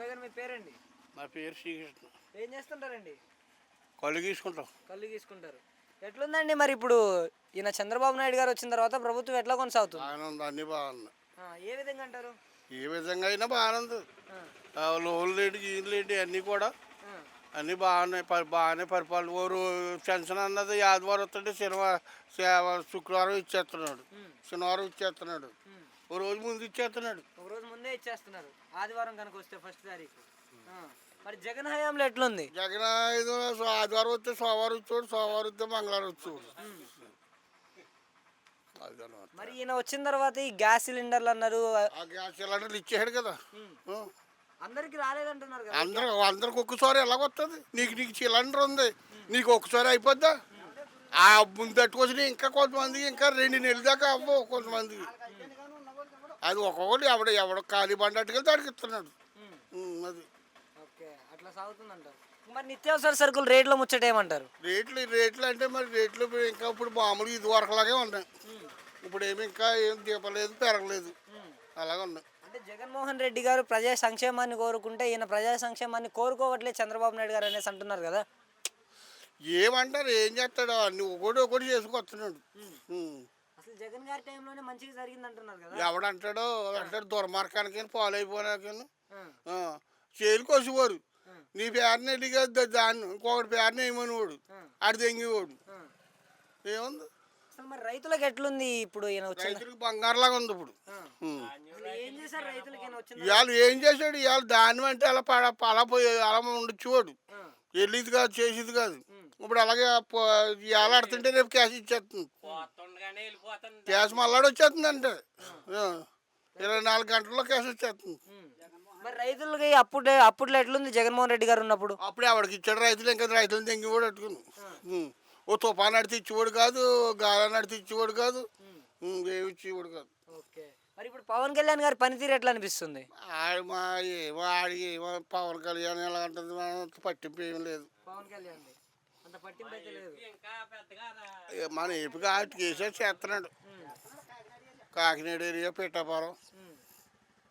బాబాయ్ గారు మీ పేరండి? నా పేరు శ్రీకృష్ణ. ఏం చేస్తుంటారండి? కళ్ళు గీసుకుంటాం. కళ్ళు గీసుకుంటారు. ఎట్లుందండి మరి ఇప్పుడు ఈయన చంద్రబాబు నాయుడు గారు వచ్చిన తర్వాత ప్రభుత్వం ఎట్లా కొనసాగుతుంది? బాగానే ఉంది, అన్నీ బాగున్నాయి. ఏ విధంగా అంటారు? ఏ విధంగా అయినా బాగానే ఉంది. ఆ, లోన్లు ఏంటి గీన్లు ఏంటి అన్నీ కూడా ఆ, అన్నీ బాగున్నాయి. బాగానే పరిపాలన. పెన్షన్ అన్నది ఆదివారం వస్తుంటే శుక్రవారం ఇచ్చేస్తున్నాడు, ఉమ్, శనివారం ఇచ్చేస్తున్నాడు, ఉమ్. ఓ రోజు ముందు ఇచ్చేస్తున్నాడు. ఒక రోజు ముందే ఇచ్చేస్తున్నారు ఆదివారం కనుక వస్తే ఫస్ట్ తారీఖు. ఆ, మరి జగన్ హయాంలో ఎట్లుంది? జగన్ ఐదు ఆదివారం వస్తే సోమవారం వచ్చాడు, సోమవారం వస్తే మంగళవారం వచ్చాడు. ఉమ్. అదనమాట. మరి ఈయన వచ్చిన తర్వాత ఈ గ్యాస్ సిలిండర్లు అన్నారు. ఆ గ్యాస్ సిలిండర్లు ఇచ్చేసాడు కదా. ఉమ్. ఆ. అందరికి రాలేదంటున్నారు కదా. అందరికి ఒక్కసారి ఎలాగొస్తుంది? నీకు సిలిండర్ ఉంది, నీకు ఒక్కసారి అయిపోద్దా? ఆ ముందు తట్టుకొచ్చి ఇంకా కొంతమందికి ఇంకా 2 నెలల దాకా అవ్వవు కొంతమందికి. అది ఒక్కొక్కటి ఎవడ ఖాళీ బండట్టుకెళ్ళి దానికి ఇస్తున్నాడు. అది ఓకే, అట్లా సాగుతుందంటారు. మరి నిత్యావసర సరుకులు రేట్ల ముచ్చట ఏమంటారు? రేట్లు అంటే మరి రేట్లు ఇంకా ఇప్పుడు మామూలుగా ఇది వరకులాగే ఉన్నాయి. ఇప్పుడు ఏమి ఇంకా ఏం దీపలేదు, పెరగలేదు, అలాగే ఉన్నాయి. అంటే జగన్మోహన్ రెడ్డి గారు ప్రజా సంక్షేమాన్ని కోరుకుంటే ఈయన ప్రజా సంక్షేమాన్ని కోరుకోవట్లేదు చంద్రబాబు నాయుడు గారు అనేసి అంటున్నారు కదా. ఏమంటారు, ఏం చేస్తాడు? అన్ని ఒకటి చేసుకొస్తున్నాడు. అసలు జగన్ గారి టైంలోనే మంచిగా జరిగింది అంటున్నారు కదా. ఎవడంటాడో అంటాడు, దుర్మార్గానికి పాలైపోయినాకను ఆ, చేలు కోసేవారు. నీ పేరుని అడిగా దాన్ని ఇంకొకటి పేరుని వేయమనివాడు, ఆడు తెంగేవాడు. ఆ. ఏముంది? అసలు మరి రైతులకు ఎట్లుంది ఇప్పుడు ఈయన వచ్చిన? రైతులకు బంగారులాగా ఉంది ఇప్పుడు. అసలు ఏం చేశారు రైతులకి ఈయన వచ్చిన? ఇవాళ ఏం చేశాడు? ఇవాళ ధాన్యం అంటే అలా అలా పోయి అలా ఉండొచ్చేవాడు, వెళ్ళేది కాదు, చేసేది కాదు. ఇప్పుడు అలాగే ఇవాళ ఆడుతుంటే రేపు క్యాష్ ఇచ్చేస్తుంది. క్యాష్ మళ్ళాడు వచ్చేస్తుంది అంటే 24 గంటల్లో క్యాష్ వచ్చేస్తుంది. మరి రైతులకి అప్పట్లో ఎట్లుంది జగన్మోహన్ రెడ్డి గారు ఉన్నప్పుడు? అప్పుడు ఎవరికి ఇచ్చాడు? రైతులు ఇంకా రైతులు తెంగివాడు అట్టుకుని. ఓ తుఫాన్ నడితే ఇచ్చేవాడు కాదు, గాలి నడితే ఇచ్చేవాడు కాదు, ఏమి ఇచ్చేవాడు కాదు. ఓకే, మరి ఇప్పుడు పవన్ కళ్యాణ్ గారి పనితీరు ఎట్లా అనిపిస్తుంది? ఆడికి పవన్ కళ్యాణ్ ఎలా ఉంటుంది? పట్టింపు ఏం లేదు. పవన్ కళ్యాణ్ అంత పట్టింపు అయితే లేదు. మన ఏపిగా ఆటికి వేసేసి చేస్తున్నాడు. కాకినాడ ఏరియా, పిఠాపురం.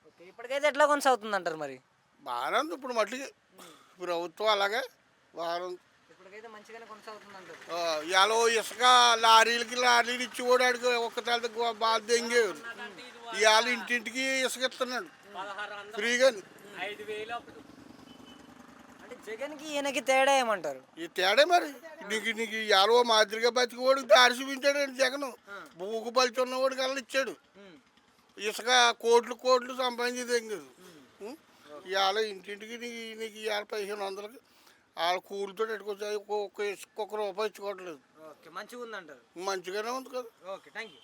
ఓకే, ఇప్పటికైతే ఎట్లా కొనసాగుతుంది అంటారు మరి? బాగానే ఉంది ఇప్పుడు మట్టికి. ప్రభుత్వం అలాగే బాగానే ఉంది. ఇప్పటికైతే మంచిగానే కొనసాగుతుంది అంటారు. ఇవాళ ఇసుక లారీలు ఇచ్చేవాడు, ఆడికి ఒక్క తల బాగా దెంగేవారు. ఇవాళ ఇంటింటికి ఇసుక ఇస్తున్నాడు ఫ్రీగా. అంటే జగన్కి ఈయనకి తేడా ఏమంటారు? ఈ తేడా మరి నీకు ఇవాళ మాదిరిగా బతికేవాడికి దారి చూపించాడు జగన్. భూకు పలిచి ఉన్నవాడికి అలా ఇచ్చాడు. ఇసుక కోట్లు సంపాదించి దెంగదు. ఇవాళ ఇంటింటికి నీకు ఇవాళ 1500కి వాళ్ళ కూలితో పెట్టుకొచ్చి ఒక్క రూపాయి ఇచ్చుకోవట్లేదు. ఓకే, మంచిగా ఉందంటారు. మంచిగానే ఉంది కదా. Okay, thank you.